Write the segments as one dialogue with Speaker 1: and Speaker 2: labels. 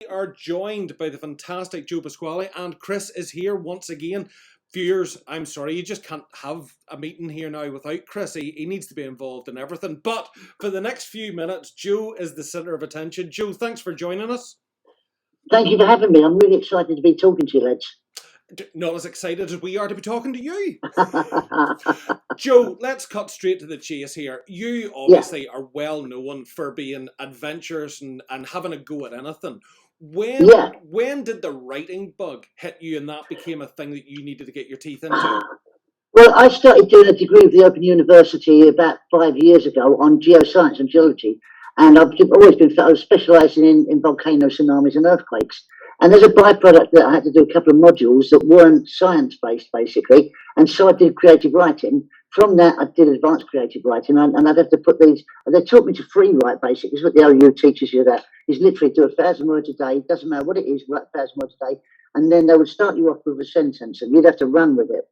Speaker 1: We are joined by the fantastic Joe Pasquale, and Chris is here once again. Viewers, I'm sorry, you just can't have a meeting here now without Chris. He needs to be involved in everything. But for the next few minutes, Joe is the centre of attention. Joe, thanks for joining us.
Speaker 2: Thank you for having me. I'm really excited to be talking to you, lads.
Speaker 1: Not as excited as we are to be talking to you. Joe, let's cut straight to the chase here. You obviously are well known for being adventurous and having a go at anything. When did the writing bug hit you and that became a thing that you needed to get your teeth into?
Speaker 2: Well, I started doing a degree with the Open University about 5 years ago on geoscience and geology. And I was specialising in volcanoes, tsunamis and earthquakes. And as a byproduct that I had to do a couple of modules that weren't science-based, basically. And so I did creative writing. From that, I did advanced creative writing. And I'd have to put these, they taught me to free write, basically. This is what the OU teaches you that. Is literally do 1,000 words a day. Doesn't matter what it is, write 1,000 words a day. And then they would start you off with a sentence and you'd have to run with it.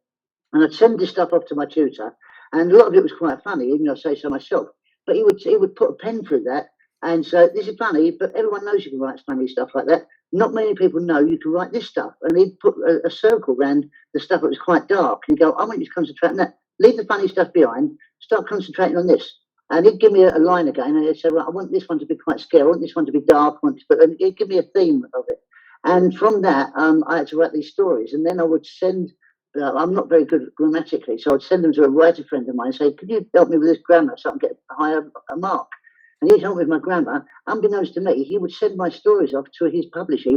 Speaker 2: And I'd send this stuff off to my tutor, and a lot of it was quite funny, even though I say so myself. But he would put a pen through that and say, "This is funny, but everyone knows you can write funny stuff like that. Not many people know you can write this stuff." And he'd put a circle around the stuff that was quite dark. And he'd go, "I want you to concentrate on that. Leave the funny stuff behind. Start concentrating on this." And he'd give me a line again, and he'd say, "Right, I want this one to be quite scary. I want this one to be dark. And he'd give me a theme of it. And from that, I had to write these stories, and then I would send. I'm not very good grammatically, so I'd send them to a writer friend of mine and say, "Could you help me with this grammar so I can get a mark?" And he'd help me with my grammar. Unbeknownst to me, he would send my stories off to his publisher.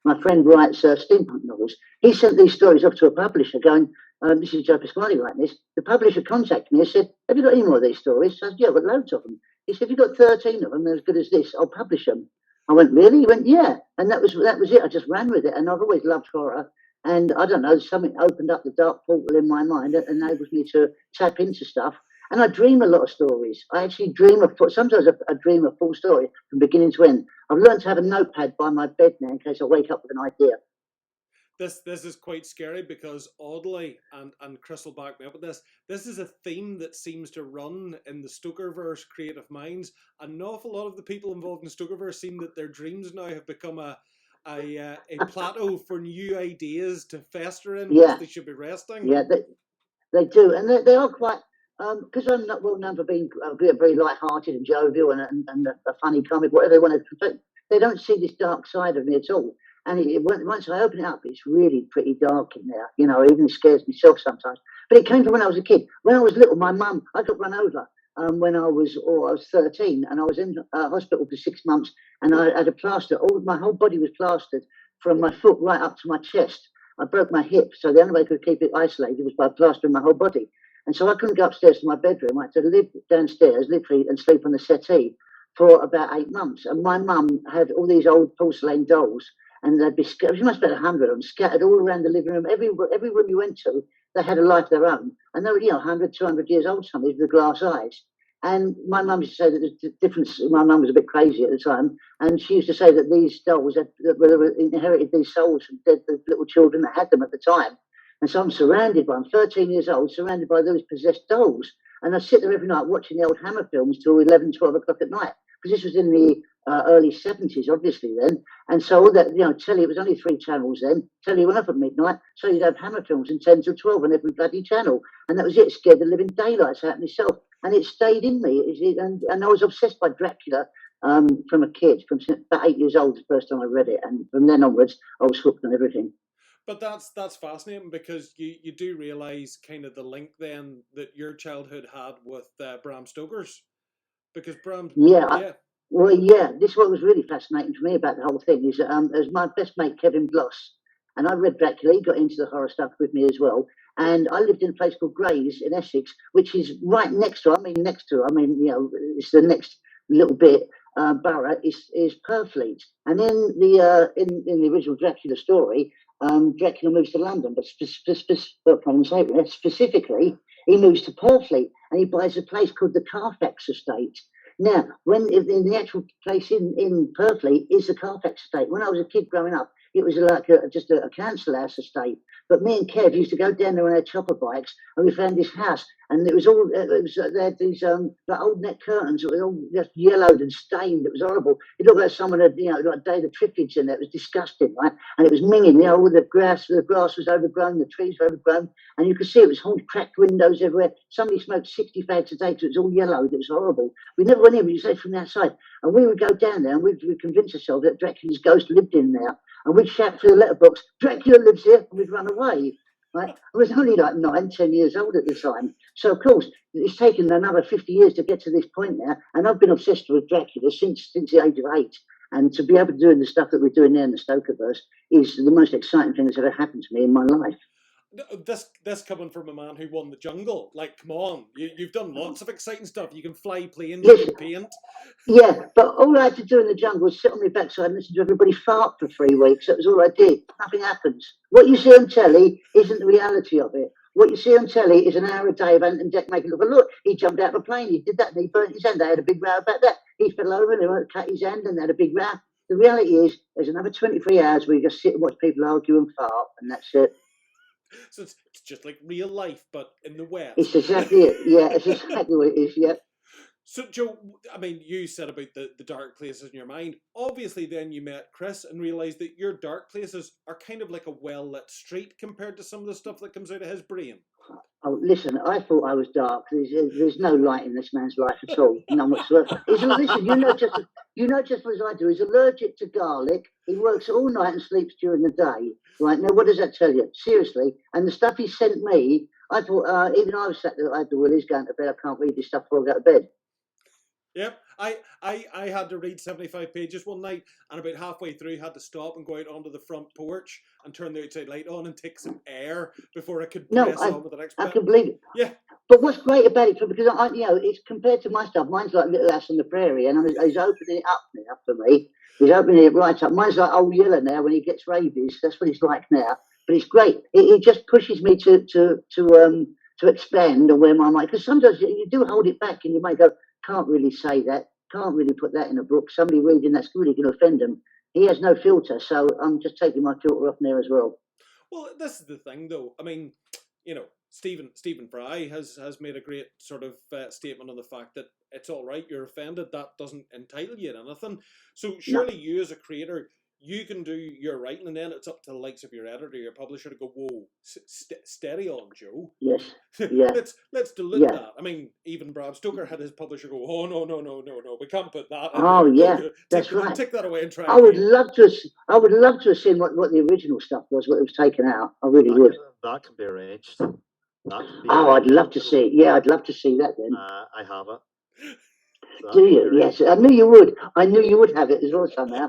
Speaker 2: My friend writes steampunk novels. He sent these stories off to a publisher going, "This is Joe Pasquale writing this." The publisher contacted me and said, "Have you got any more of these stories?" So I said, "Yeah, I've got loads of them." He said, "If you've got 13 of them as good as this, I'll publish them." I went, "Really?" He went, "Yeah." And that was it. I just ran with it. And I've always loved horror. And I don't know, something opened up the dark portal in my mind that enables me to tap into stuff. And I dream a lot of stories. I actually sometimes I dream a full story from beginning to end. I've learned to have a notepad by my bed now in case I wake up with an idea.
Speaker 1: This is quite scary because oddly, and Chris will back me up with this is a theme that seems to run in the Stokerverse creative minds. An awful lot of the people involved in Stokerverse seem that their dreams now have become a plateau for new ideas to fester in once they should be resting.
Speaker 2: Yeah, they do, and they are quite. Because I'm not well known for being very light-hearted and jovial and a funny comic, whatever they want to. They don't see this dark side of me at all. And once I open it up, it's really pretty dark in there. You know, it even scares myself sometimes. But it came from when I was a kid. When I was little, my mum, I got run over when I was 13, and I was in hospital for 6 months, and I had a plaster. My whole body was plastered from my foot right up to my chest. I broke my hip, so the only way I could keep it isolated was by plastering my whole body. And so I couldn't go upstairs to my bedroom. I had to live downstairs, literally, and sleep on the settee for about 8 months. And my mum had all these old porcelain dolls, and they'd be scattered. She must have had 100 of them scattered all around the living room. Every room you went to, they had a life of their own, and they were 100, 200 years old. Some with the glass eyes. And my mum used to say that the difference. My mum was a bit crazy at the time, and she used to say that these dolls inherited these souls from dead little children that had them at the time. And so I'm surrounded by, I'm 13 years old, surrounded by those possessed dolls. And I sit there every night watching the old Hammer films till 11, 12 o'clock at night. Because this was in the early 70s, obviously, then. And so all that, telly, it was only 3 channels then. Telly went up at midnight. So you'd have Hammer films from 10 till 12 on every bloody channel. And that was it. It scared the living daylights out of myself. And it stayed in me. And I was obsessed by Dracula from a kid, from about 8 years old, the first time I read it. And from then onwards, I was hooked on everything.
Speaker 1: But that's fascinating because you do realise kind of the link then that your childhood had with Bram Stoker's, because Bram.
Speaker 2: This is what was really fascinating for me about the whole thing is as my best mate Kevin Bloss, and I read Dracula. He got into the horror stuff with me as well. And I lived in a place called Grays in Essex, which is right next to. It's the next little bit. Borough is Purfleet, and in the original Dracula story, Dracula moves to London, but specifically he moves to Purfleet, and he buys a place called the Carfax Estate. Now, when in the actual place in Purfleet is the Carfax Estate. When I was a kid growing up, it was like just a council house estate. But me and Kev used to go down there on our chopper bikes, and we found this house, and it was all they had these like old net curtains that were all just yellowed and stained. It was horrible. It looked like someone had like David Triffidge in there. It was disgusting, right? And it was minging. All the grass was overgrown, the trees were overgrown, and you could see it was all cracked windows everywhere. Somebody smoked 60 fags a day, so it was all yellowed. It was horrible. We never went in. We said from the outside, and we would go down there and we'd convince ourselves that Dracula's ghost lived in there, and we'd shout through the letterbox, "Dracula lives here," and we'd run away. Right? I was only like 9, 10 years old at the time. So, of course, it's taken another 50 years to get to this point now. And I've been obsessed with Dracula since the age of 8. And to be able to do the stuff that we're doing now in the Stokerverse is the most exciting thing that's ever happened to me in my life.
Speaker 1: This coming from a man who won the jungle. Like, come on, you've done lots of exciting stuff. You can fly planes, you can paint.
Speaker 2: Yeah, but all I had to do in the jungle was sit on my backside and listen to everybody fart for 3 weeks. That was all I did. Nothing happens. What you see on telly isn't the reality of it. What you see on telly is an hour a day of Ant and Dec making look, he jumped out of a plane, he did that, and he burnt his hand. They had a big row about that. He fell over and they cut his hand and they had a big row. The reality is there's another 23 hours where you just sit and watch people argue and fart, and that's it.
Speaker 1: So it's just like real life, but in the West.
Speaker 2: It's exactly it. Yeah, it's exactly what it is, yeah.
Speaker 1: So, Joe, I mean, you said about the dark places in your mind. Obviously, then you met Chris and realised that your dark places are kind of like a well-lit street compared to some of the stuff that comes out of his brain.
Speaker 2: Oh, listen, I thought I was dark. There's no light in this man's life at all. None whatsoever. Listen, you know just as I do. He's allergic to garlic. He works all night and sleeps during the day. Right, now what does that tell you? Seriously. And the stuff he sent me, I thought, even I was sat there, I had the willies going to bed. I can't read this stuff before I go to bed.
Speaker 1: Yep, I had to read 75 pages one night, and about halfway through had to stop and go out onto the front porch and turn the outside light on and take some air before I could press on with the next bit.
Speaker 2: I can believe it.
Speaker 1: Yeah.
Speaker 2: But what's great about it, because it's compared to my stuff. Mine's like Little House on the Prairie, and he's opening it up now for me. He's opening it right up. Mine's like Old Yeller now when he gets rabies. That's what he's like now. But it's great. It just pushes me to expand on where my mind. Because sometimes you do hold it back, and you might go, can't really say that, can't really put that in a book. Somebody reading that's really going to offend him. He has no filter, so I'm just taking my filter off there as well.
Speaker 1: Well, this is the thing, though. I mean, Stephen Fry has made a great sort of statement on the fact that it's all right, you're offended. That doesn't entitle you to anything. So surely you as a creator, you can do your writing, and then it's up to the likes of your editor, your publisher, to go, whoa, steady on, Joe.
Speaker 2: Yes. Yeah.
Speaker 1: let's dilute that. I mean, even Bram Stoker had his publisher go, oh no, we can't put that.
Speaker 2: Oh yeah, that's right.
Speaker 1: Take that away and try.
Speaker 2: I would love to have seen what the original stuff was, what it was taken out. I really would.
Speaker 3: That can be arranged.
Speaker 2: I'd love to see it. Yeah, I'd love to see that then.
Speaker 3: I have it.
Speaker 2: Do you? Yes, I knew you would. I knew you would have it as well somehow.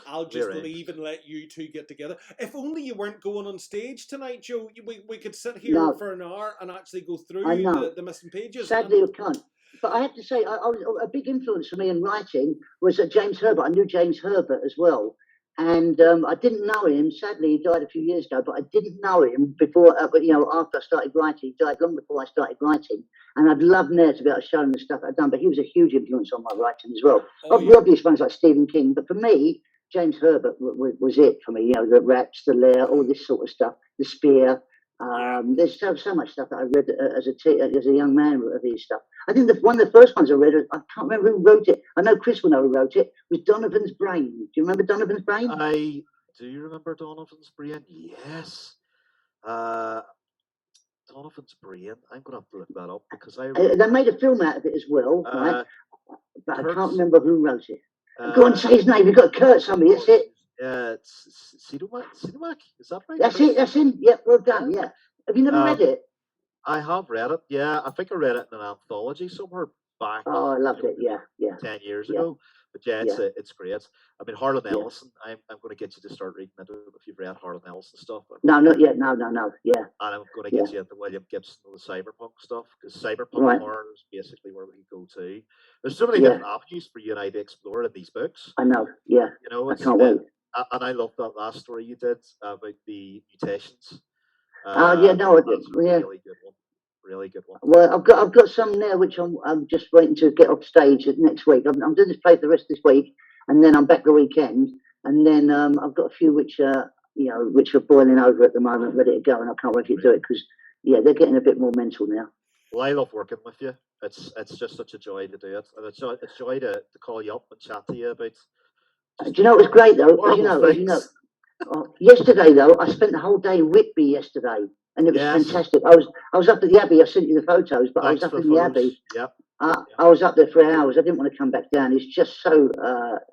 Speaker 1: I'll just leave and let you two get together. If only you weren't going on stage tonight, Joe. We could sit here for an hour and actually go through the missing pages.
Speaker 2: Sadly, we can't. But I have to say, a big influence for me in writing was James Herbert. I knew James Herbert as well. And I didn't know him. Sadly, he died a few years ago, but I didn't know him before, after I started writing. He died long before I started writing. And I'd love now to be able to show him the stuff I'd done, but he was a huge influence on my writing as well. The obvious ones like Stephen King, but for me, James Herbert was it for me. The Raps, the Lair, all this sort of stuff, the Spear. There's so much stuff that I read as a young man of his stuff. I think one of the first ones I read, I can't remember who wrote it. I know Chris will know who wrote it. Was Donovan's Brain. Do you remember Donovan's Brain?
Speaker 3: Do you remember Donovan's Brain? Yes. Donovan's Brain. I'm going to have to look that up because
Speaker 2: they made a film out of it as well, right? But I can't remember who wrote it. Go on, say his name. You've got Kurt somebody. That's it.
Speaker 3: It's Sidomak. Is that right?
Speaker 2: That's it. That's him. Yep, well done. Yeah. Have you never read it?
Speaker 3: I have read it. Yeah, I think I read it in an anthology somewhere back.
Speaker 2: Oh, I loved it. Yeah.
Speaker 3: 10 years ago. But it's great. I mean, Harlan Ellison. I'm going to get you to start reading it if you've read Harlan Ellison stuff.
Speaker 2: No, not yet. No. Yeah.
Speaker 3: And I'm going to get you into William Gibson and the cyberpunk stuff, because cyberpunk horror is basically where we go to. There's so many different avenues for you and I to explore in these books.
Speaker 2: I know. Yeah. I can't wait.
Speaker 3: And I love that last story you did about the mutations.
Speaker 2: Really
Speaker 3: good one. Really good one.
Speaker 2: Well, I've got some now which I'm just waiting to get off stage next week. I'm doing this play for the rest of this week, and then I'm back the weekend. and then I've got a few which are which are boiling over at the moment, ready to go, and I can't wait to do it because they're getting a bit more mental now.
Speaker 3: Well, I love working with you. It's just such a joy to do it, and it's joy to call you up and chat to you about.
Speaker 2: Do you know what was great though?
Speaker 3: Things.
Speaker 2: Yesterday though, I spent the whole day in Whitby yesterday, and it was fantastic. I was up at the Abbey. I sent you the photos, but
Speaker 3: Thanks
Speaker 2: I was up in the Abbey.
Speaker 3: Yep.
Speaker 2: I was up there for hours. I didn't want to come back down. It's just so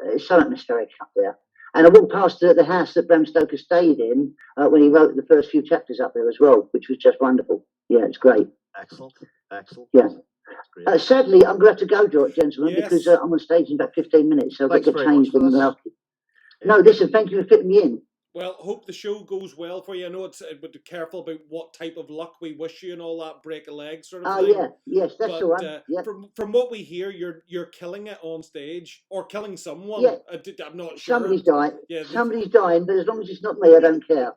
Speaker 2: it's so atmospheric up there. And I walked past the house that Bram Stoker stayed in when he wrote the first few chapters up there as well, which was just wonderful. Yeah, it's great.
Speaker 3: Excellent.
Speaker 2: Yeah. Sadly, I'm going to have to go, gentlemen, because I'm on stage in about 15 minutes, so I've got to get changed. No, listen, thank you for fitting me in.
Speaker 1: Well, hope the show goes well for you. I know but be careful about what type of luck we wish you and all that, break a leg sort of thing.
Speaker 2: Yes, that's the one.
Speaker 1: From what we hear, you're killing it on stage or killing someone.
Speaker 2: Yeah.
Speaker 1: I'm not sure.
Speaker 2: Somebody's dying. Yeah, somebody's dying, but as long as it's not me, I don't care.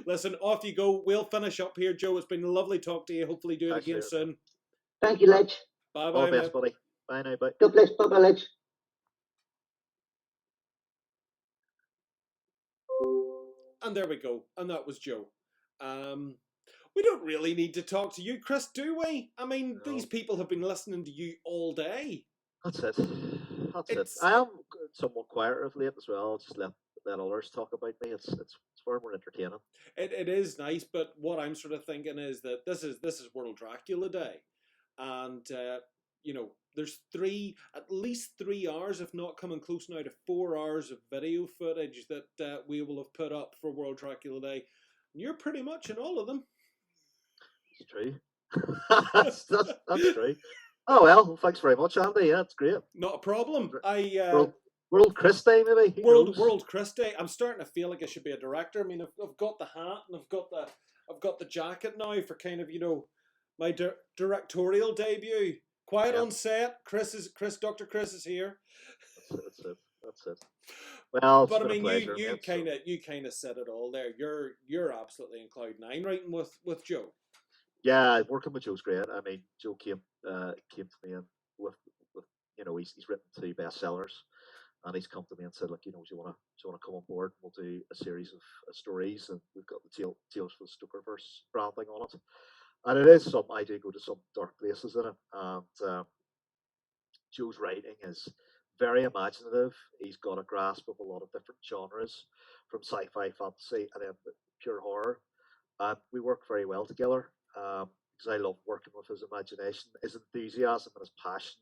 Speaker 1: Listen, off you go. We'll finish up here, Joe. It's been lovely talk to you. Hopefully, do it again soon.
Speaker 2: Thank you, Ledge.
Speaker 1: Bye,
Speaker 3: all the best, buddy. Bye now, bye.
Speaker 2: God bless. Bye, Ledge.
Speaker 1: And there we go. And that was Joe. We don't really need to talk to you, Chris, do we? I mean, these people have been listening to you all day.
Speaker 3: That's it. I am somewhat quieter of late as well. Just let others talk about me. It's far more entertaining.
Speaker 1: It is nice, but what I'm sort of thinking is that this is World Dracula Day, and there's at least 3 hours, if not coming close now to 4 hours of video footage that we will have put up for World Dracula Day. And you're pretty much in all of them.
Speaker 3: It's true. that's true. Oh well, thanks very much, Andy. Yeah, that's great.
Speaker 1: Not a problem.
Speaker 3: World Chris Day, maybe.
Speaker 1: World Chris Day. I'm starting to feel like I should be a director. I mean, I've got the hat and I've got the jacket now for kind of my directorial debut. Quiet on set. Dr. Chris is here.
Speaker 3: That's it. Well,
Speaker 1: but I mean, you kind of said it all there. You're absolutely in cloud nine writing with Joe.
Speaker 3: Yeah, working with Joe's great. I mean, Joe came to me and with he's written 2 bestsellers, and he's come to me and said, look, do you want to come on board? We'll do a series of stories, and we've got the Tales for the Stokerverse branding on it, and it is I do go to some dark places in it, and Joe's writing is very imaginative. He's got a grasp of a lot of different genres, from sci-fi, fantasy, and then pure horror, and we work very well together. Because I love working with his imagination, his enthusiasm, and his passion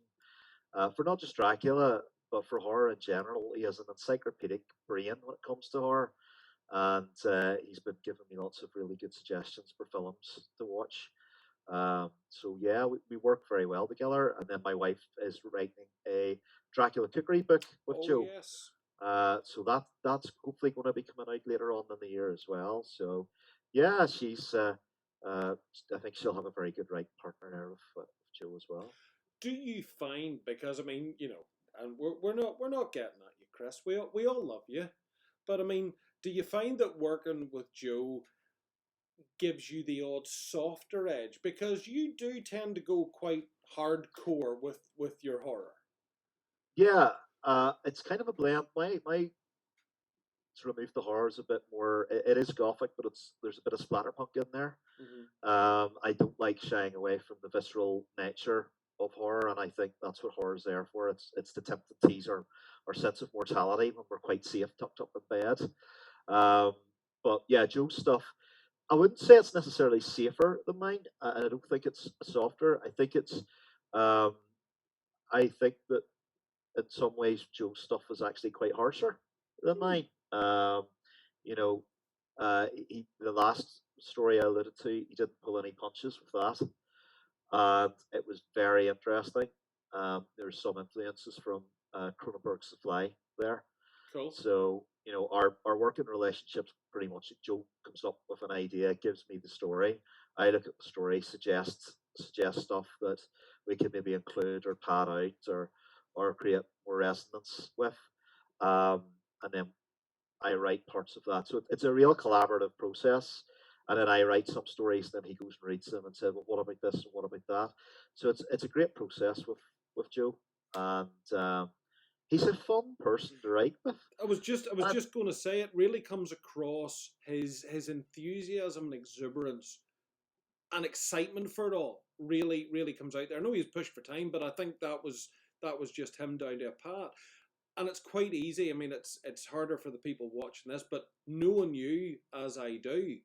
Speaker 3: for not just Dracula, but for horror in general. He has an encyclopedic brain when it comes to horror, and he's been giving me lots of really good suggestions for films to watch. So yeah, we work very well together. And then my wife is writing a Dracula cookery book with Joe.
Speaker 1: Yes.
Speaker 3: So that's hopefully going to be coming out later on in the year as well. So yeah, she's. I think she'll have a very good writing partner there with Joe as well.
Speaker 1: Do you find, because I mean, and we're not getting at you, Chris. We all love you, but I mean, do you find that working with Joe gives you the odd softer edge, because you do tend to go quite hardcore with your horror?
Speaker 3: Yeah, it's kind of a blend. My to remove the horror is a bit more. It is gothic, but there's a bit of splatterpunk in there. Mm-hmm. I don't like shying away from the visceral nature of horror, and I think that's what horror is there for. It's to attempt to tease our sense of mortality when we're quite safe tucked up in bed. But yeah, Joe's stuff, I wouldn't say it's necessarily safer than mine, and I don't think it's softer. I think it's I think that in some ways Joe's stuff is actually quite harsher than mine. The last story I alluded to, he didn't pull any punches with that, and it was very interesting. There's some influences from Cronenberg's The Fly there.
Speaker 1: Cool.
Speaker 3: So our working relationships pretty much. Joe comes up with an idea, gives me the story. I look at the story, suggest stuff that we can maybe include or pad out or create more resonance with, and then I write parts of that. So it's a real collaborative process. And then I write some stories, then he goes and reads them and says, "Well, what about this and what about that?" So it's a great process with Joe, and he's a fun person to write with.
Speaker 1: I was just going to say, it really comes across his enthusiasm and exuberance and excitement for it all really comes out there. I know he's pushed for time, but I think that was just him down to a pat. And it's quite easy. I mean, it's harder for the people watching this, but knowing you as I do,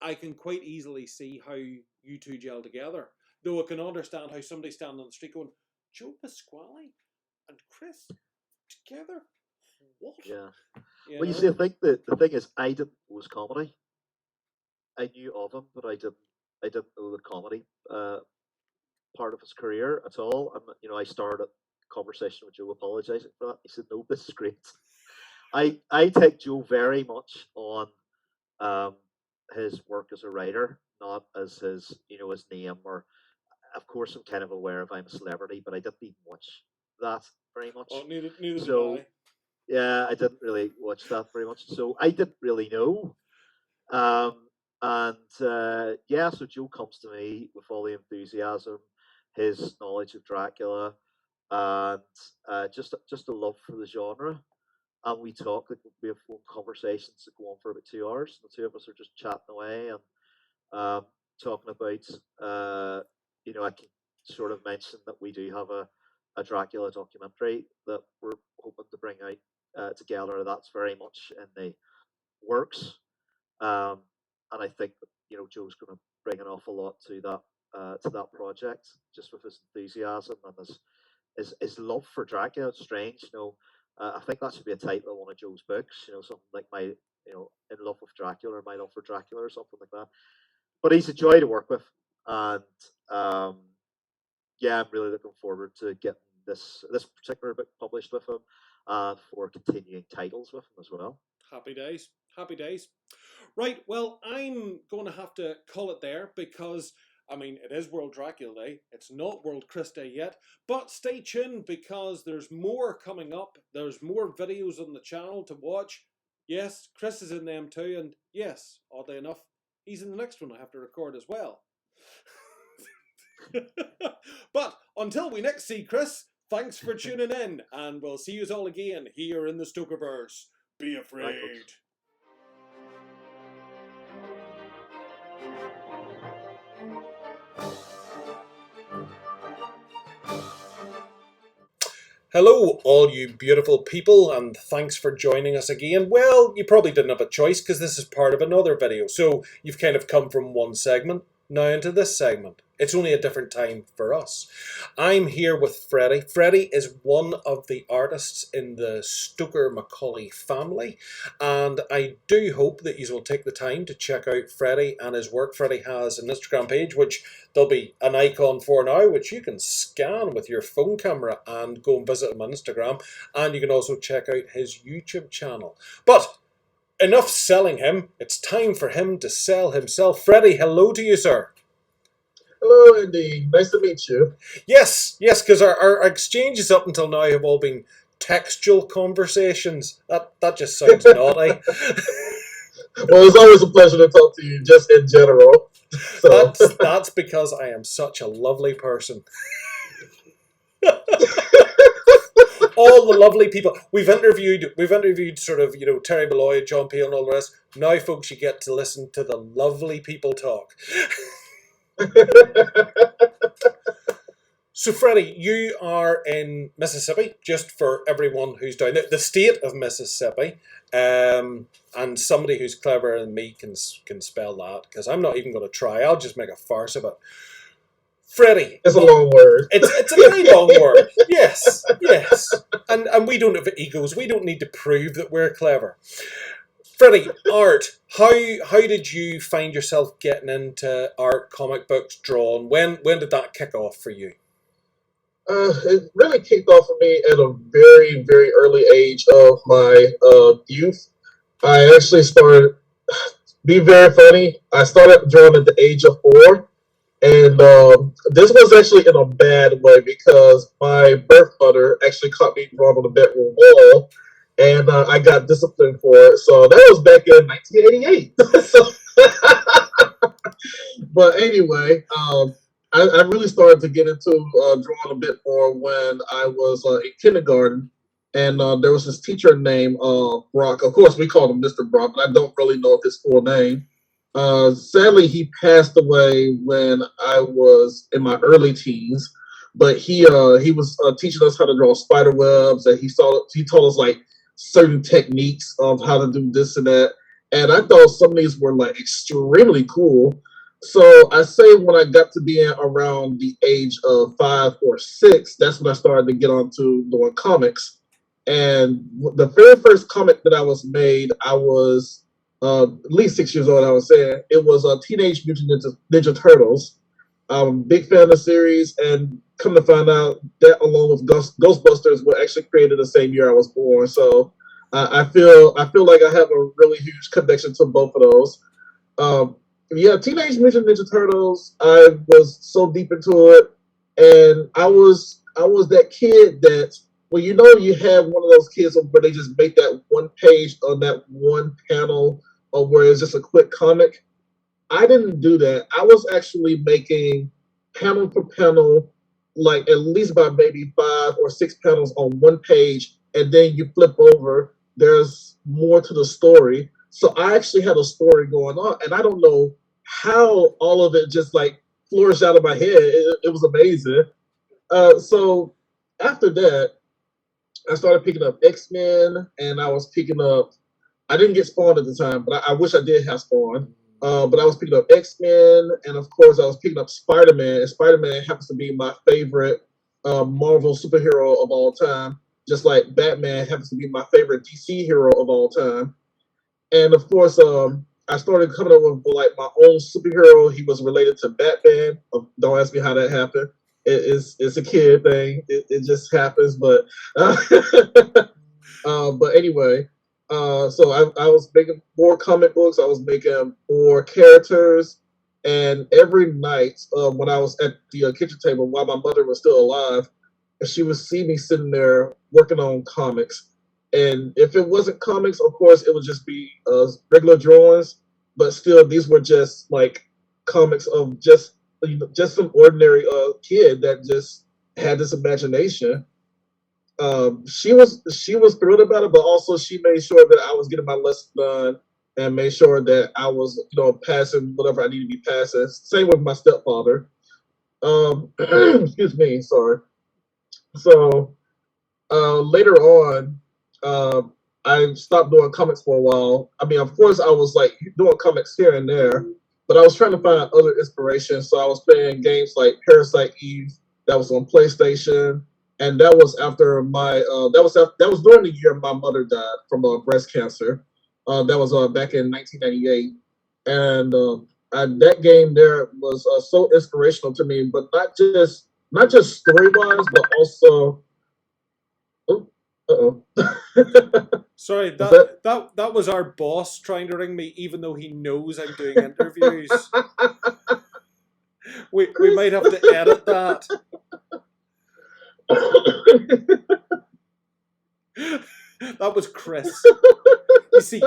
Speaker 1: I can quite easily see how you two gel together. Though I can understand how somebody standing on the street going, Joe Pasquale and Chris together? What?
Speaker 3: Yeah.
Speaker 1: You
Speaker 3: Well, you
Speaker 1: know?
Speaker 3: see, I think the thing is, I didn't know it was comedy. I knew of him, but I didn't know the comedy part of his career at all. And I started a conversation with Joe apologising for that. He said, "No, this is great." I take Joe very much on um, his work as a writer, not as his his name. Or of course, I'm kind of aware of I'm a celebrity, but I didn't even watch that very
Speaker 1: Oh,
Speaker 3: much.
Speaker 1: neither did
Speaker 3: So
Speaker 1: I.
Speaker 3: yeah, I didn't really watch that very much. So I didn't really know. Um, and yeah, so Joe comes to me with all the enthusiasm, his knowledge of Dracula, and just a love for the genre. And we talk, like we have phone conversations that go on for about 2 hours. The two of us are just chatting away and talking about, I can sort of mention that we do have a Dracula documentary that we're hoping to bring out together. That's very much in the works. Um, and I think that, Joe's going to bring an awful lot to that project, just with his enthusiasm and his love for Dracula. It's strange, I think that should be a title of one of Joe's books. Something like in love with Dracula, or my love for Dracula, or something like that. But he's a joy to work with, and um, yeah, I'm really looking forward to getting this particular book published with him, and for continuing titles with him as well.
Speaker 1: Happy days. Happy days. Right, well, I'm going to have to call it there because, I mean, it is World Dracula Day. It's not World Chris Day yet. But stay tuned because there's more coming up. There's more videos on the channel to watch. Yes, Chris is in them too. And yes, oddly enough, he's in the next one I have to record as well. But until we next see Chris, thanks for tuning in. And we'll see you all again here in the Stokerverse. Be
Speaker 3: Right,
Speaker 1: afraid.
Speaker 3: folks.
Speaker 1: Hello, all you beautiful people, and thanks for joining us again. Well, you probably didn't have a choice because this is part of another video, so you've kind of come from one segment now into this segment. It's only a different time for us. I'm here with Freddy. Freddy is one of the artists in the Stoker Macaulay family, and I do hope that you will take the time to check out Freddy and his work. Freddy has an Instagram page, which there'll be an icon for now, which you can scan with your phone camera and go and visit him on Instagram. And you can also check out his YouTube channel. But enough selling him. It's time for him to sell himself. Freddy, hello to you, sir.
Speaker 4: Hello, indeed. Nice to meet you.
Speaker 1: Yes, because our exchanges up until now have all been textual conversations. That just sounds naughty.
Speaker 4: Well, it's always a pleasure to talk to you, just in general. So.
Speaker 1: That's because I am such a lovely person. All the lovely people we've interviewed sort of, Terry Malloy, John Peel and all the rest. Now, folks, you get to listen to the lovely people talk. So, Freddie, you are in Mississippi, just for everyone who's down there, the state of Mississippi, and somebody who's cleverer than me can spell that, because I'm not even going to try. I'll just make a farce of it. Freddie.
Speaker 4: It's a long word.
Speaker 1: It's a very long word. Yes. And we don't have egos. We don't need to prove that we're clever. Freddie, art. How did you find yourself getting into art, comic books, drawing? When did that kick off for you?
Speaker 4: It really kicked off for me at a very, very early age of my youth. I actually started, be very funny, I started drawing at the age of 4. And this was actually in a bad way because my birth mother actually caught me drawing on the bedroom wall, and I got disciplined for it. So that was back in 1988. But anyway, I really started to get into drawing a bit more when I was in kindergarten. and there was this teacher named Brock. Of course, we called him Mr. Brock, but I don't really know his full name. Sadly, he passed away when I was in my early teens. But he was teaching us how to draw spider webs, and he taught us like certain techniques of how to do this and that. And I thought some of these were like extremely cool. So I say when I got to be around the age of 5 or 6, that's when I started to get onto doing comics. And the very first comic that I was made, I was at least 6 years old. I was saying it was Teenage Mutant Ninja Turtles. I'm a big fan of the series, and come to find out that along with Ghostbusters were actually created the same year I was born. So I feel like I have a really huge connection to both of those. Um, yeah, Teenage Mutant Ninja Turtles. I was so deep into it, and I was that kid that, well, you have one of those kids where they just make that one page on that one panel, or where it's just a quick comic. I didn't do that. I was actually making panel for panel, like at least by maybe 5 or 6 panels on one page, and then you flip over. There's more to the story. So I actually had a story going on, and I don't know how all of it just like flourished out of my head. It was amazing. So after that, I started picking up X-Men, and I was picking up. I didn't get Spawn at the time, but I wish I did have Spawn. But I was picking up X-Men, and of course I was picking up Spider-Man. And Spider-Man happens to be my favorite Marvel superhero of all time, just like Batman happens to be my favorite DC hero of all time. And of course, I started coming up with like my own superhero. He was related to Batman. Don't ask me how that happened. It's a kid thing. It just happens. Uh, but anyway, so I was making more comic books. I was making more characters, and every night when I was at the kitchen table while my mother was still alive, she would see me sitting there working on comics. And if it wasn't comics, of course, it would just be regular drawings. But still, these were just like comics of just some ordinary kid that just had this imagination. She was thrilled about it, but also she made sure that I was getting my lesson done and made sure that I was, passing whatever I needed to be passing. Same with my stepfather. Excuse me, sorry. So later on, uh, I stopped doing comics for a while. I mean, of course, I was like doing comics here and there, but I was trying to find other inspiration. So I was playing games like Parasite Eve that was on PlayStation, and that was after that was during the year my mother died from breast cancer. That was back in 1998, and that game there was so inspirational to me, but not just story wise, but also. Oh, uh-oh.
Speaker 1: Sorry,
Speaker 4: Was that?
Speaker 1: that was our boss trying to ring me, even though he knows I'm doing interviews. We might have to edit that. That was Chris. You see,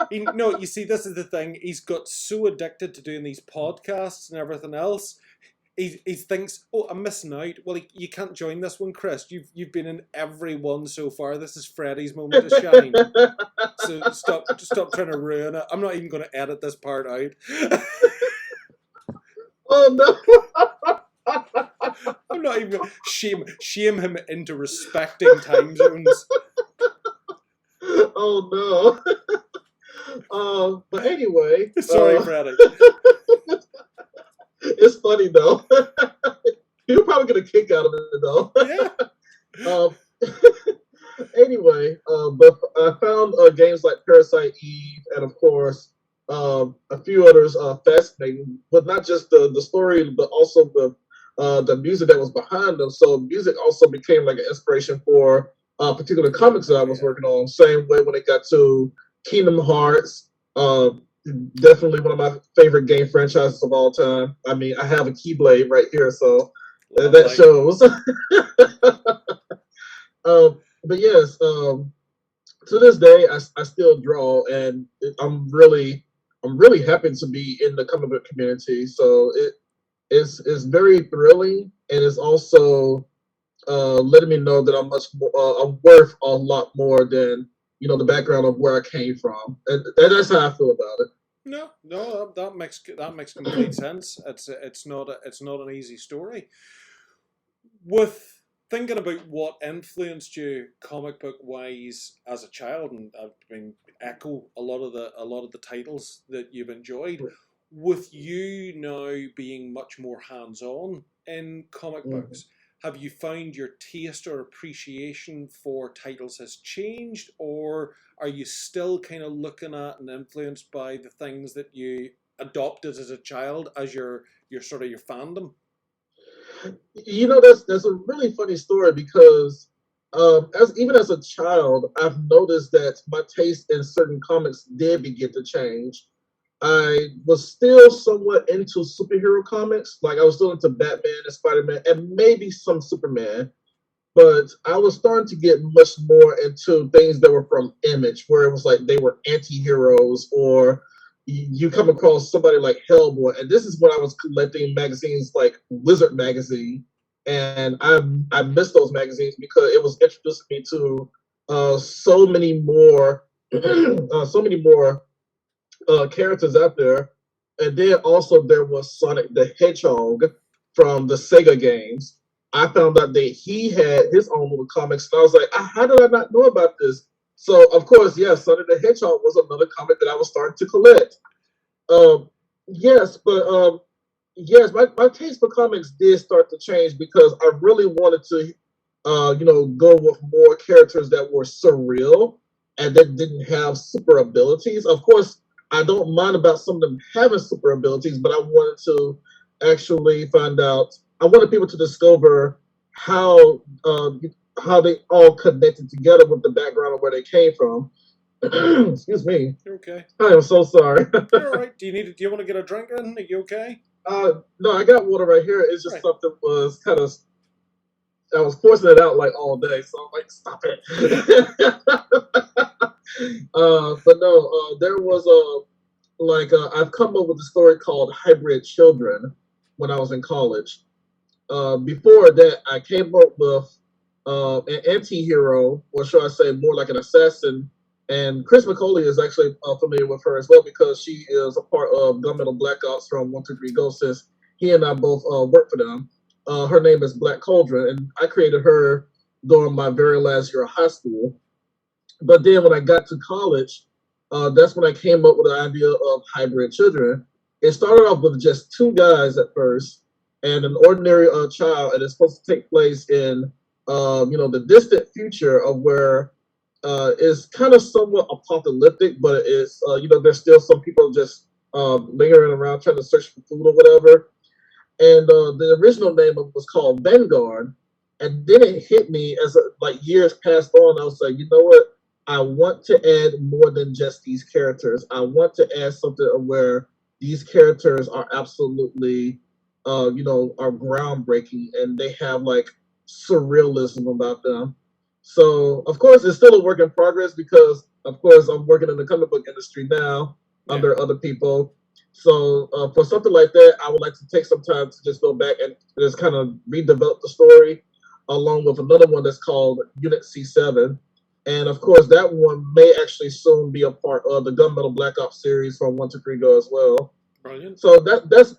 Speaker 1: he no. You see, this is the thing. He's got so addicted to doing these podcasts and everything else. He thinks, oh, I'm missing out. Well, you can't join this one, Chris. You've been in every one so far. This is Freddy's moment to shine. So stop trying to ruin it. I'm not even going to edit this part out.
Speaker 4: Oh no!
Speaker 1: I'm not even going to shame him into respecting time zones.
Speaker 4: Oh no! But anyway,
Speaker 1: Sorry, Freddy.
Speaker 4: it's funny though. You'll probably get a kick out of it though.
Speaker 1: Yeah.
Speaker 4: Um, anyway, but I found games like Parasite Eve, and of course a few others fascinating. But not just the story, but also the music that was behind them. So music also became like an inspiration for particular comics that I was working on. Same way when it got to Kingdom Hearts. Definitely one of my favorite game franchises of all time. I mean, I have a Keyblade right here, so that shows. But yes, to this day, I still draw, and I'm really happy to be in the comic book community. So it's very thrilling, and it's also letting me know that I'm much more, I'm worth a lot more than the background of where I came from, and that's how I feel about
Speaker 1: No, no, that makes complete sense. It's not an easy story. With thinking about what influenced you comic book wise as a child, and I mean echo a lot of the titles that you've enjoyed.
Speaker 4: it.
Speaker 1: With you now being much more hands on in comic
Speaker 4: Mhm.
Speaker 1: books, have you found your taste or appreciation for titles has changed, or are you still kind of looking at and influenced by the things that you adopted as a child as your sort of your fandom?
Speaker 4: That's a really funny story because as even as a child, I've noticed that my taste in certain comics did begin to change. I was still somewhat into superhero comics, like I was still into Batman and Spider Man, and maybe some Superman. But I was starting to get much more into things that were from Image, where it was like they were anti-heroes, or you come across somebody like Hellboy. And this is when I was collecting magazines like Wizard magazine, and I missed those magazines because it was introducing me to so many more so many more characters out there. And then also there was Sonic the Hedgehog from the Sega games. I found out that he had his own little comics, and I was like, how did I not know about this? So of course, yes, Sonic the Hedgehog was another comic that I was starting to collect. Um, yes, but yes, my taste for comics did start to change because I really wanted to, go with more characters that were surreal and that didn't have super abilities. Of course, I don't mind about some of them having super abilities, but I wanted to actually find out. I wanted people to discover how how they all connected together with the background of where they came from. Excuse me.
Speaker 1: You're okay.
Speaker 4: I am so sorry.
Speaker 1: You're all right. Do you want to get a drink in? Are you okay?
Speaker 4: No, I got water right here. It's just
Speaker 1: Right.
Speaker 4: something was kind of I was forcing it out like all day, so I'm like, stop it. But no, there was I've come up with a story called Hybrid Children when I was in college. Before that, I came up with an anti-hero, or should I say, more like an assassin. And Chris McCauley is actually familiar with her as well because she is a part of Gunmetal Black Ops from 123 Go since he and I both work for them. Her name is Black Cauldron, and I created her during my very last year of high school. But then when I got to college, that's when I came up with the idea of hybrid children. It started off with just two guys at first and an ordinary child, and it's supposed to take place in the distant future of where it's kind of somewhat apocalyptic, but it's there's still some people just lingering around trying to search for food or whatever. And the original name of it was called Vanguard. And then it hit me as like years passed on. I was like, you know what? I want to add more than just these characters. I want to add something where these characters are absolutely, are groundbreaking and they have like surrealism about them. So of course it's still a work in progress because of course I'm working in the comic book industry now
Speaker 1: Yeah.
Speaker 4: under other people. So for something like that, I would like to take some time to just go back and just kind of redevelop the story, along with another one that's called Unit C7. And of course, that one may actually soon be a part of the Gunmetal Black Ops series from 123 Go as well.
Speaker 1: Brilliant.
Speaker 4: So that's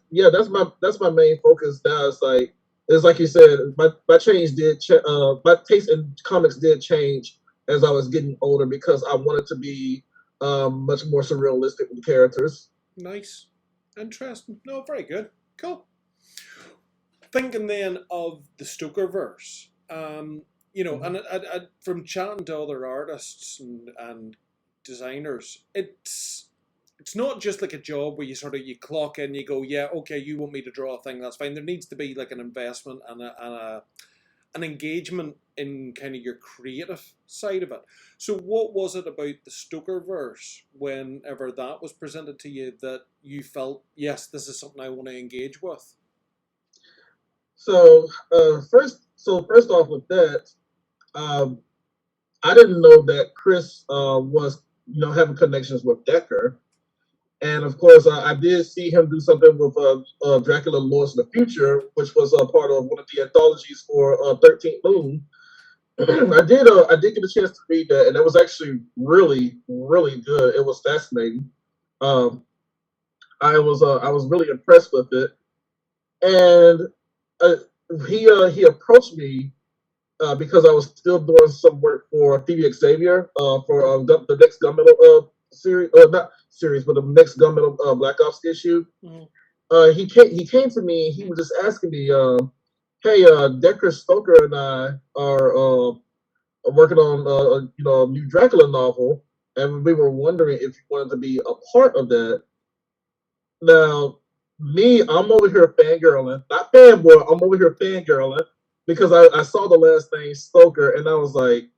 Speaker 4: my main focus now. It's like you said, my change did my taste in comics did change as I was getting older because I wanted to be much more surrealistic with characters.
Speaker 1: Nice. Interesting. No, very good. Cool. Thinking then of the Stokerverse,
Speaker 4: Mhm.
Speaker 1: from chatting to other artists and designers, it's not just like a job where you sort of you clock in, you go, yeah, okay, you want me to draw a thing, that's fine. There needs to be like an investment and an engagement in kind of your creative side of it. So, what was it about the Stokerverse, whenever that was presented to you, that you felt, yes, this is something I want to engage with?
Speaker 4: First off with that, um, I didn't know that Chris was having connections with Decker. And of course, I did see him do something with Dracula Lords of the Future, which was a part of one of the anthologies for 13th Moon. I did get a chance to read that, and it was actually really, really good. It was fascinating. Um, I was really impressed with it, and uh, he approached me because I was still doing some work for Phoebe Xavier for the next Gunmetal series, not series, but the next Gunmetal Black Ops issue.
Speaker 1: Mhm.
Speaker 4: He came to me. He was just asking me, "Hey, Decker Stoker and I are working on a new Dracula novel, and we were wondering if you wanted to be a part of that." Now, me, I'm over here fangirling, not fanboy. I'm over here fangirling because I saw the last name Stoker, and I was like,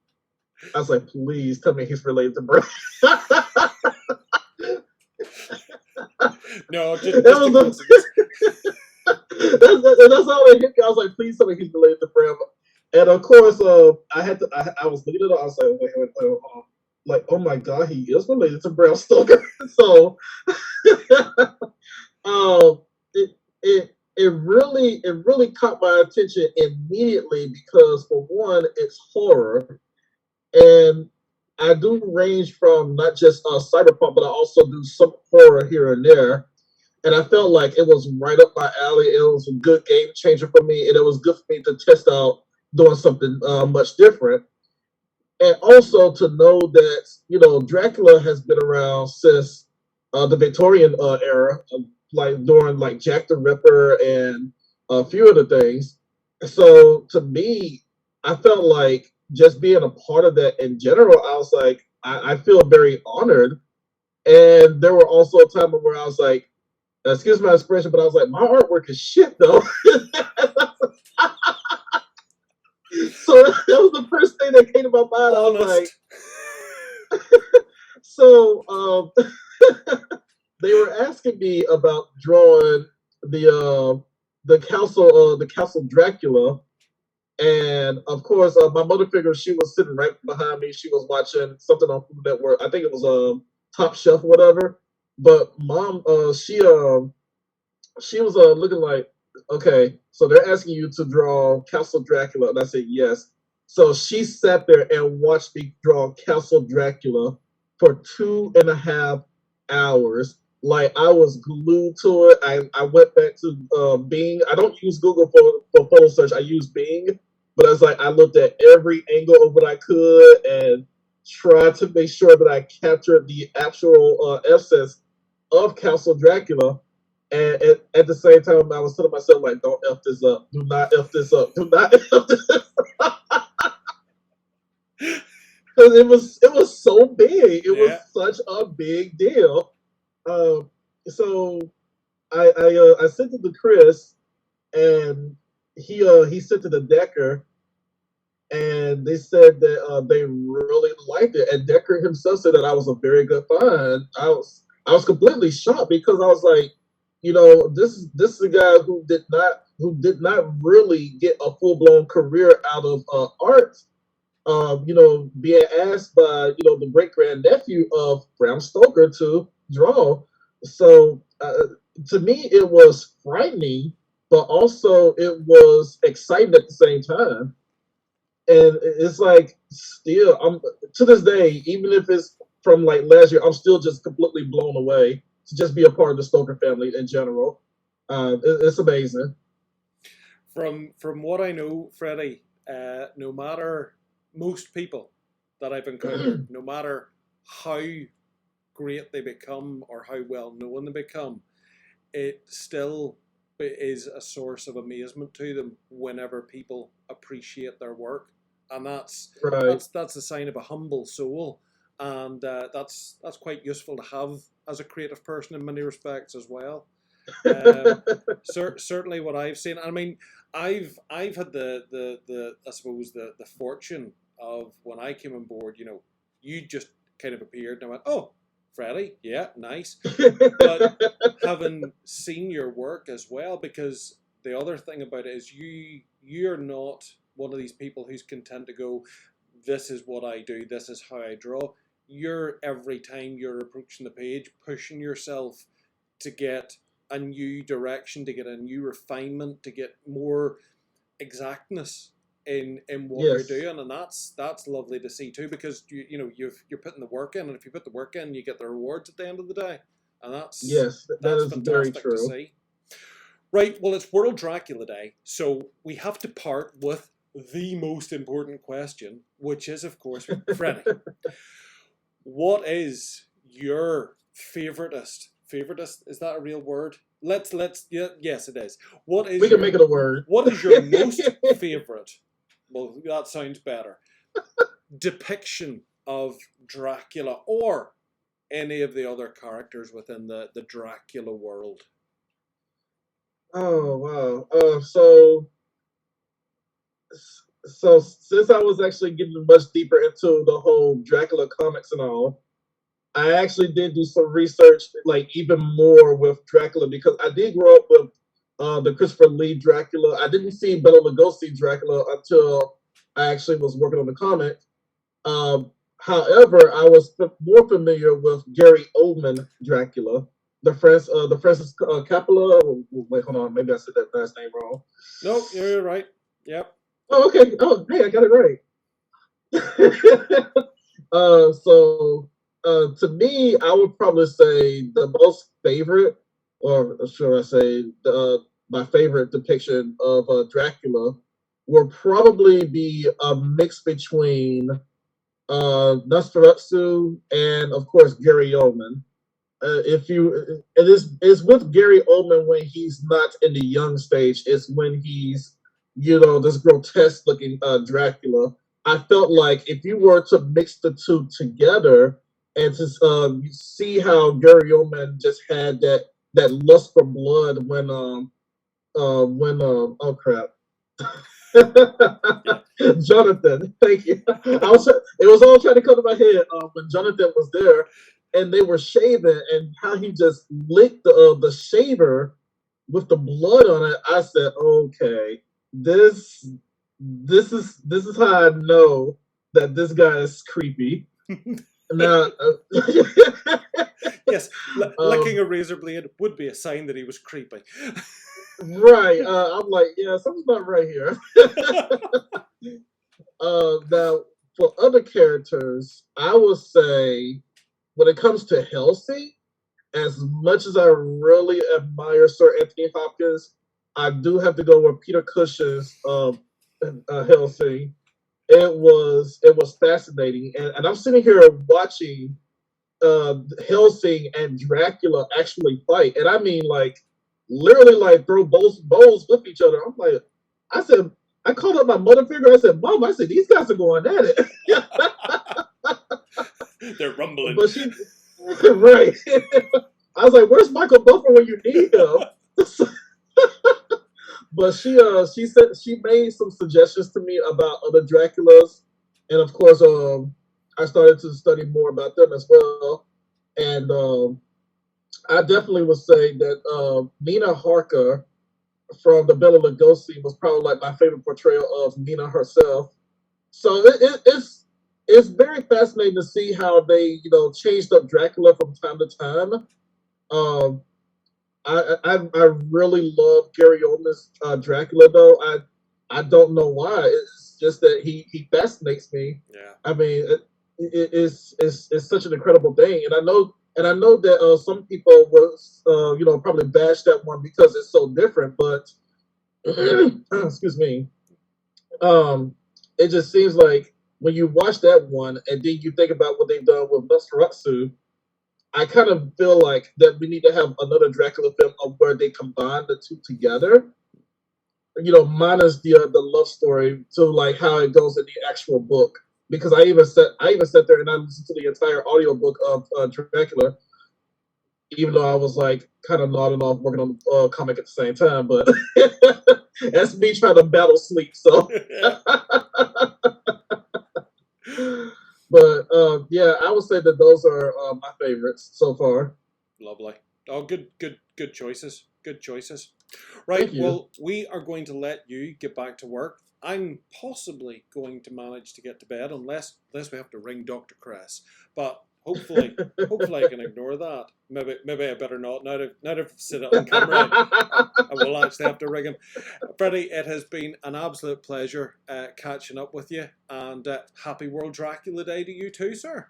Speaker 4: please tell me he's related to Brad.
Speaker 1: No,
Speaker 4: that
Speaker 1: just a
Speaker 4: was
Speaker 1: coincidence.
Speaker 4: that's all it hit me. I was like, please tell me he's related to Brad. And of course, I was looking at it. I was like, wait, like, oh my god, he is related to Bram Stoker. So, um, it it really caught my attention immediately because for one, it's horror, and I do range from not just cyberpunk, but I also do some horror here and there. And I felt like it was right up my alley. It was a good game changer for me, and it was good for me to test out doing something much different. And also to know that Dracula has been around since the Victorian era, like during like Jack the Ripper and a few of the things. So to me, I felt like just being a part of that in general, I was like, I feel very honored. And there were also times where I was like, excuse my expression, but I was like, my artwork is shit though. So that was the first thing that came to my mind. I was like,
Speaker 1: Honest.
Speaker 4: so they were asking me about drawing the castle Dracula, and of course my mother figure, she was sitting right behind me. She was watching something on Food Network. I think it was Top Chef or whatever. But mom, she was looking like, okay, so they're asking you to draw Castle Dracula, and I said yes. So she sat there and watched me draw Castle Dracula for 2.5 hours. Like I was glued to it. I went back to Bing. I don't use Google for photo search. I use Bing, but I was like I looked at every angle of what I could and tried to make sure that I captured the actual essence of Castle Dracula. And at the same time, I was telling myself, like, don't F this up. Do not F this up. Do not F this up. Because it was so big. It
Speaker 1: Yeah.
Speaker 4: was such a big deal. So I sent it to Chris, and he sent it to Decker, and they said that they really liked it. And Decker himself said that I was a very good find. I was completely shocked because I was like, this is a guy who did not really get a full blown career out of art. Being asked by the great grandnephew of Bram Stoker to draw. So to me, it was frightening, but also it was exciting at the same time. And it's like still, I'm to this day, even if it's from like last year, I'm still just completely blown away to just be a part of the Stoker family in general. It's amazing.
Speaker 1: From what I know, Freddy, no matter most people that I've encountered, no matter how great they become or how well known they become, it still is a source of amazement to them whenever people appreciate their work, and
Speaker 4: Right.
Speaker 1: that's a sign of a humble soul, and that's quite useful to have as a creative person in many respects as well. Um, Certainly, what I've seen. I mean, I've had the I suppose the fortune of when I came on board. You just kind of appeared, and I went, "Oh, Freddie, yeah, nice." But having seen your work as well, because the other thing about it is you're not one of these people who's content to go, "This is what I do. This is how I draw." you're every time you're approaching the page, pushing yourself to get a new direction, to get a new refinement, to get more exactness in what you're
Speaker 4: Yes.
Speaker 1: doing, and that's lovely to see too, because you're putting the work in, and if you put the work in, you get the rewards at the end of the day, and
Speaker 4: Yes, that
Speaker 1: that's
Speaker 4: is very
Speaker 1: fantastic to
Speaker 4: true.
Speaker 1: see. Right, well, it's World Dracula Day, so we have to part with the most important question, which is, of course, Freddy. What is your favoritist? Is that a real word? Yeah, yes, it is.
Speaker 4: We can make it a word.
Speaker 1: What is your most favorite? Well, that sounds better. Depiction of Dracula or any of the other characters within the Dracula world.
Speaker 4: Oh wow. So since I was actually getting much deeper into the whole Dracula comics and all, I actually did do some research, like even more with Dracula, because I did grow up with the Christopher Lee Dracula. I didn't see Bela Lugosi Dracula until I actually was working on the comic. However, I was more familiar with Gary Oldman Dracula, the Francis Coppola. Wait, hold on, maybe I said that last name wrong.
Speaker 1: No, you're right. Yep.
Speaker 4: Oh, okay. Oh, hey, I got it right. So to me, I would probably say the most favorite, or should I say, my favorite depiction of Dracula will probably be a mix between Nosferatu and, of course, Gary Oldman. If you, it's with Gary Oldman when he's not in the young stage. It's when he's, this grotesque looking Dracula. I felt like if you were to mix the two together and to see how Gary Oldman just had that lust for blood oh crap. Jonathan, thank you. It was all trying to come to my head when Jonathan was there, and they were shaving, and how he just licked the shaver with the blood on it. I said, okay, this is how I know that this guy is creepy. Now,
Speaker 1: Yes, licking a razor blade would be a sign that he was creepy.
Speaker 4: right. I'm like, yeah, something's not right here. Now, for other characters, I would say when it comes to Helsing, as much as I really admire Sir Anthony Hopkins, I do have to go with Peter Cushing's Helsing. It was fascinating, and I'm sitting here watching Helsing and Dracula actually fight, and I mean like literally like throw bowls with each other. I'm like, I said, I called up my mother figure. I said, Mom, I said these guys are going at it.
Speaker 1: They're rumbling.
Speaker 4: But she, right. I was like, "Where's Michael Buffer when you need him?" But she said she made some suggestions to me about other Draculas, and of course, I started to study more about them as well. And I definitely would say that Nina Harker from the Bela Lugosi was probably like my favorite portrayal of Nina herself. So it's very fascinating to see how they changed up Dracula from time to time. Um, I really love Gary Oldman's Dracula though. I don't know why. It's just that he fascinates me.
Speaker 1: Yeah.
Speaker 4: I mean, it's such an incredible thing, and I know that some people was probably bash that one because it's so different, but excuse me. Um, it just seems like when you watch that one and then you think about what they've done with Nosferatu, I kind of feel like that we need to have another Dracula film of where they combine the two together. Minus the love story to like how it goes in the actual book. Because I even sat there and I listened to the entire audiobook of Dracula, even though I was like kind of nodding off working on the comic at the same time. But that's me trying to battle sleep. So, but yeah, I would say that those are my favorites so far.
Speaker 1: Lovely. Oh, good choices. Good choices.
Speaker 4: Thank
Speaker 1: Right.
Speaker 4: you.
Speaker 1: Well, we are going to let you get back to work. I'm possibly going to manage to get to bed unless we have to ring Dr. Chris. But hopefully I can ignore that. Maybe I better not. Now that I've said it on camera, I will actually have to ring him. Freddy, it has been an absolute pleasure catching up with you, and happy World Dracula Day to you too, sir.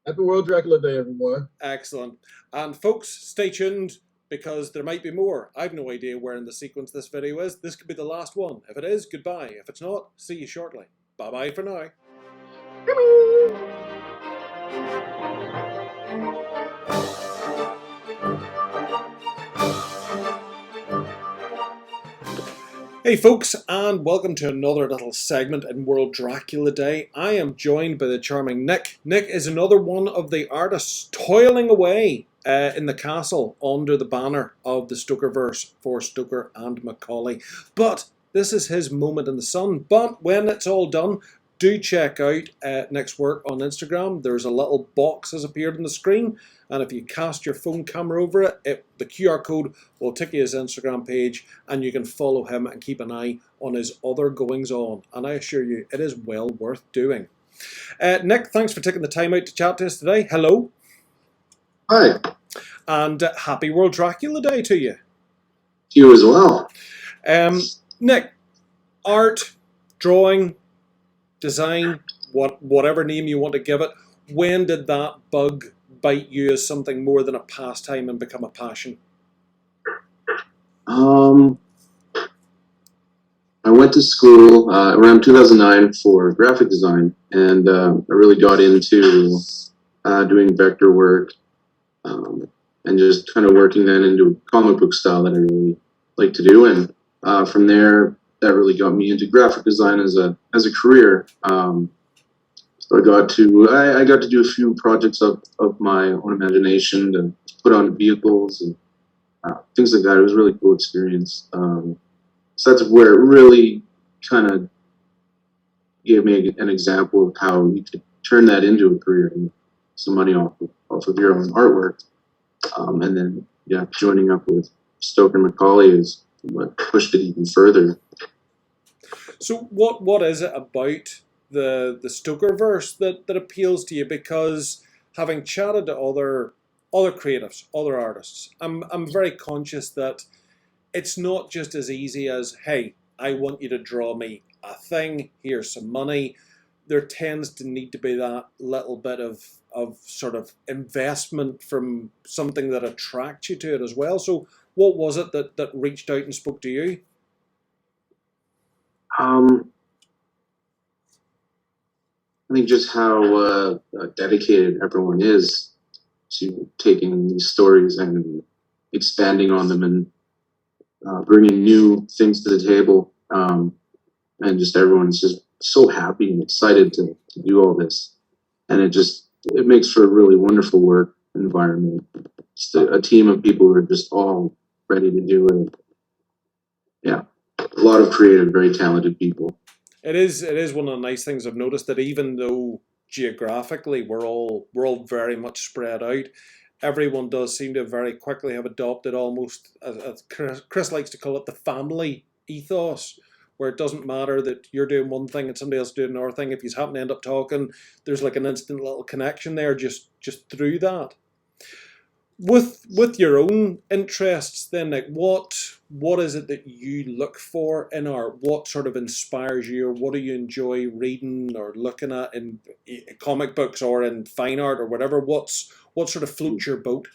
Speaker 4: Happy World Dracula Day, everyone.
Speaker 1: Excellent. And folks, stay tuned because there might be more. I've no idea where in the sequence this video is. This could be the last one. If it is, goodbye. If it's not, see you shortly. Bye-bye for now. Hey folks, and welcome to another little segment in World Dracula Day. I am joined by the charming Nick. Nick is another one of the artists toiling away in the castle under the banner of the Stokerverse for Stoker and Macaulay. But this is his moment in the sun. But when it's all done, do check out Nick's work on Instagram. There's a little box has appeared on the screen, and if you cast your phone camera over it, the QR code will take you his Instagram page, and you can follow him and keep an eye on his other goings on. And I assure you, it is well worth doing. Nick, thanks for taking the time out to chat to us today. Hello.
Speaker 5: Hi.
Speaker 1: And happy World Dracula Day to you.
Speaker 5: To you as well.
Speaker 1: Nick, art, drawing, design, whatever name you want to give it, when did that bug bite you as something more than a pastime and become a passion?
Speaker 5: I went to school around 2009 for graphic design, and I really got into doing vector work and just kind of working then into a comic book style that I really like to do. And from there, that really got me into graphic design as a career. So I got to do a few projects of my own imagination to put on vehicles and things like that. It was a really cool experience. So that's where it really kind of gave me an example of how you could turn that into a career and make some money off of your own artwork. And then, joining up with Stoker and Macaulay is what pushed it even further.
Speaker 1: So what is it about the Stokerverse that appeals to you? Because having chatted to other creatives, other artists, I'm very conscious that it's not just as easy as, hey, I want you to draw me a thing, here's some money. There tends to need to be that little bit of sort of investment from something that attracts you to it as well. So what was it that reached out and spoke to you?
Speaker 5: I think just how dedicated everyone is to taking these stories and expanding on them and bringing new things to the table. And just everyone's just so happy and excited to do all this. And it makes for a really wonderful work environment. Just a team of people who are just all ready to do it. Yeah, a lot of creative, very talented people.
Speaker 1: It is one of the nice things I've noticed, that even though geographically we're all very much spread out, everyone does seem to very quickly have adopted almost, as Chris likes to call it, the family ethos, where it doesn't matter that you're doing one thing and somebody else doing another thing. If you happen to end up talking, there's like an instant little connection there just through that. With your own interests then, like what is it that you look for in art? What sort of inspires you, or what do you enjoy reading or looking at in comic books or in fine art or whatever? What sort of floats your boat?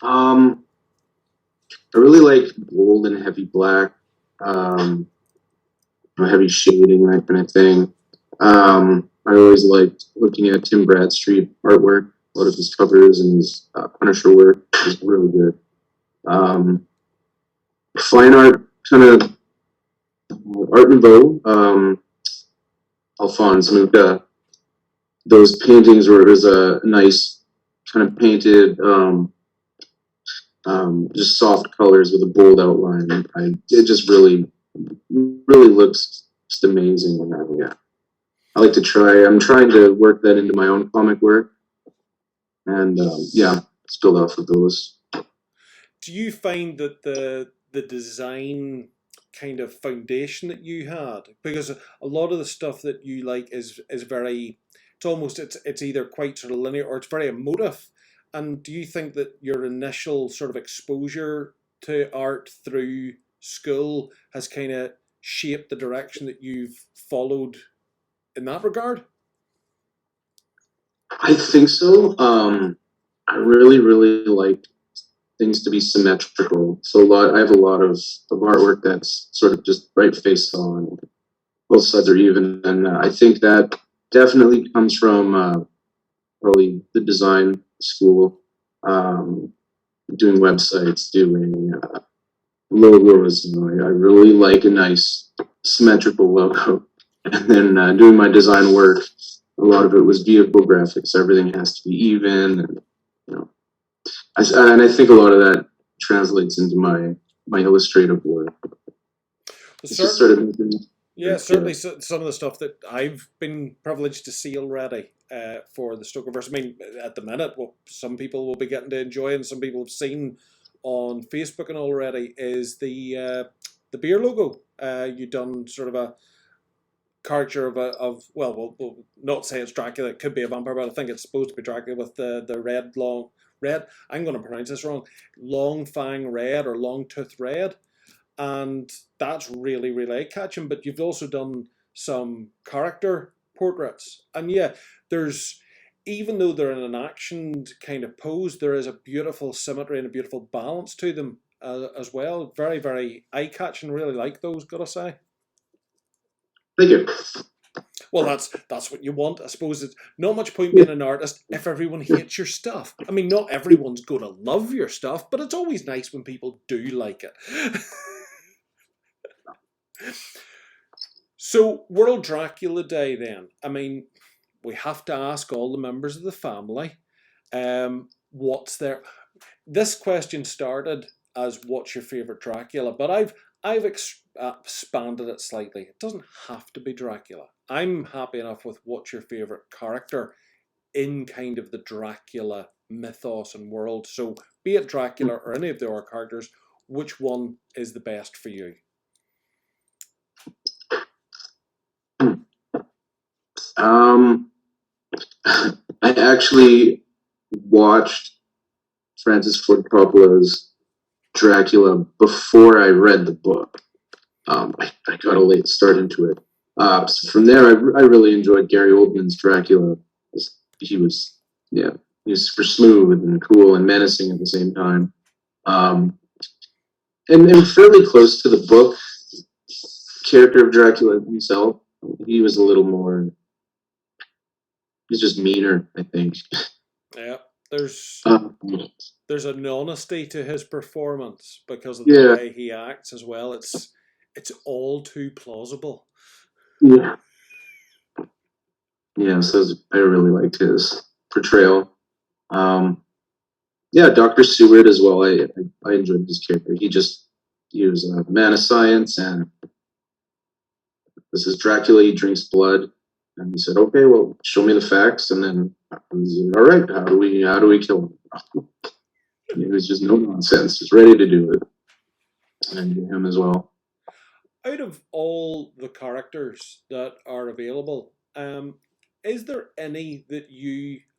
Speaker 5: I really like bold and heavy black, heavy shading, that kind of thing. I always liked looking at Tim Bradstreet artwork. A lot of his covers and his Punisher work is really good. Fine art, kind of Art Nouveau, Alphonse Mucha. Those paintings where it was a nice kind of painted, just soft colors with a bold outline. It just really looks just amazing. And I like to try. I'm trying to work that into my own comic work, and spilled off of those.
Speaker 1: Do you find that the design kind of foundation that you had? Because a lot of the stuff that you like is very, it's either quite sort of linear or it's very emotive. And do you think that your initial sort of exposure to art through school has kind of shaped the direction that you've followed in that regard?
Speaker 5: I think so. I really, really like things to be symmetrical. So I have a lot of artwork that's sort of just right face on, both sides are even, and I think that definitely comes from probably the design school, doing websites, doing logos. I really like a nice symmetrical logo, and then doing my design work. A lot of it was vehicle graphics. Everything has to be even, and you know, and I think a lot of that translates into my illustrative work. It's just sort of
Speaker 1: yeah, certainly some of the stuff that I've been privileged to see already for the Stokerverse. I mean, at the minute, what some people will be getting to enjoy and some people have seen on Facebook and already is the beer logo. You've done sort of a character of we'll not say it's Dracula. It could be a vampire, but I think it's supposed to be Dracula with the red. I'm going to pronounce this wrong. Long fang red or long tooth red. And that's really, really eye-catching. But you've also done some character portraits. And yeah, even though they're in an action kind of pose, there is a beautiful symmetry and a beautiful balance to them as well. Very, very eye-catching. Really like those, gotta say.
Speaker 5: Thank you.
Speaker 1: Well, that's what you want. I suppose it's not much point being an artist if everyone hates your stuff. I mean, not everyone's going to love your stuff, but it's always nice when people do like it. So, World Dracula Day then. I mean, we have to ask all the members of the family, what's their... This question started as what's your favourite Dracula, but I've expanded it slightly. It doesn't have to be Dracula. I'm happy enough with what's your favourite character in kind of the Dracula mythos and world. So, be it Dracula or any of the other characters, which one is the best for you?
Speaker 5: I actually watched Francis Ford Coppola's Dracula before I read the book. I got a late start into it. So from there, I really enjoyed Gary Oldman's Dracula. He was super smooth and cool and menacing at the same time. And fairly close to the book character of Dracula himself. He was a little more... He's just meaner, I think.
Speaker 1: Yeah, there's an honesty to his performance because of the way he acts as well. It's all too plausible.
Speaker 5: Yeah. Yeah, so I really liked his portrayal. Dr. Seward as well. I enjoyed his character. He was a man of science, and this is Dracula. He drinks blood. And he said, "Okay, well, show me the facts." And then, all right, how do we kill him? It was just no nonsense, just ready to do it. And him as well.
Speaker 1: Out of all the characters that are available, is there any that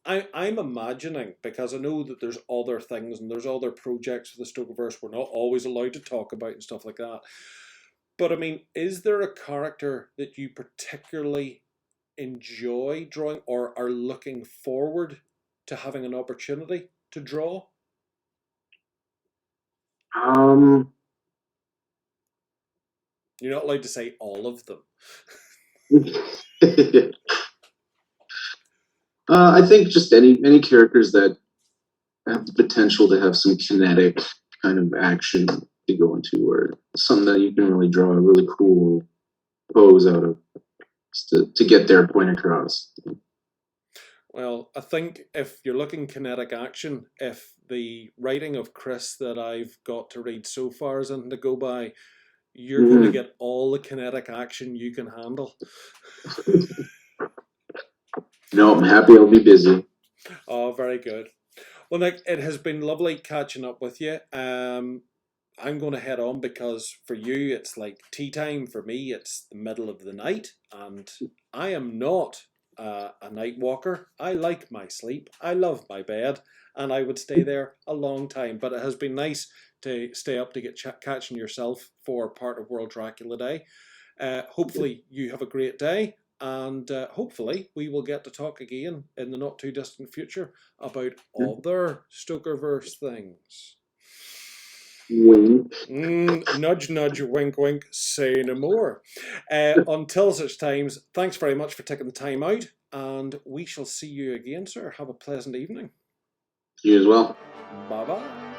Speaker 1: I'm imagining, because I know that there's other things and there's other projects for the Stokerverse we're not always allowed to talk about and stuff like that. But I mean, is there a character that you particularly enjoy drawing or are looking forward to having an opportunity to draw? You're not allowed to say all of them.
Speaker 5: I think just any characters that have the potential to have some kinetic kind of action to go into, or something that you can really draw a really cool pose out of to get their point across.
Speaker 1: Well, I think if you're looking kinetic action, if the writing of Chris that I've got to read so far is anything to go by, you're going to get all the kinetic action you can handle.
Speaker 5: No, I'm happy I'll be busy.
Speaker 1: Oh, very good. Well, Nick, it has been lovely catching up with you. I'm going to head on because for you it's like tea time. For me, it's the middle of the night, and I am not a night walker. I like my sleep. I love my bed, and I would stay there a long time. But it has been nice to stay up to get catching yourself for part of World Dracula Day. Hopefully you have a great day, and hopefully we will get to talk again in the not too distant future about other Stokerverse things.
Speaker 5: Wink.
Speaker 1: Nudge, nudge, wink, wink, say no more. Until such times, thanks very much for taking the time out, and we shall see you again, sir. Have a pleasant evening.
Speaker 5: You as well.
Speaker 1: Bye-bye.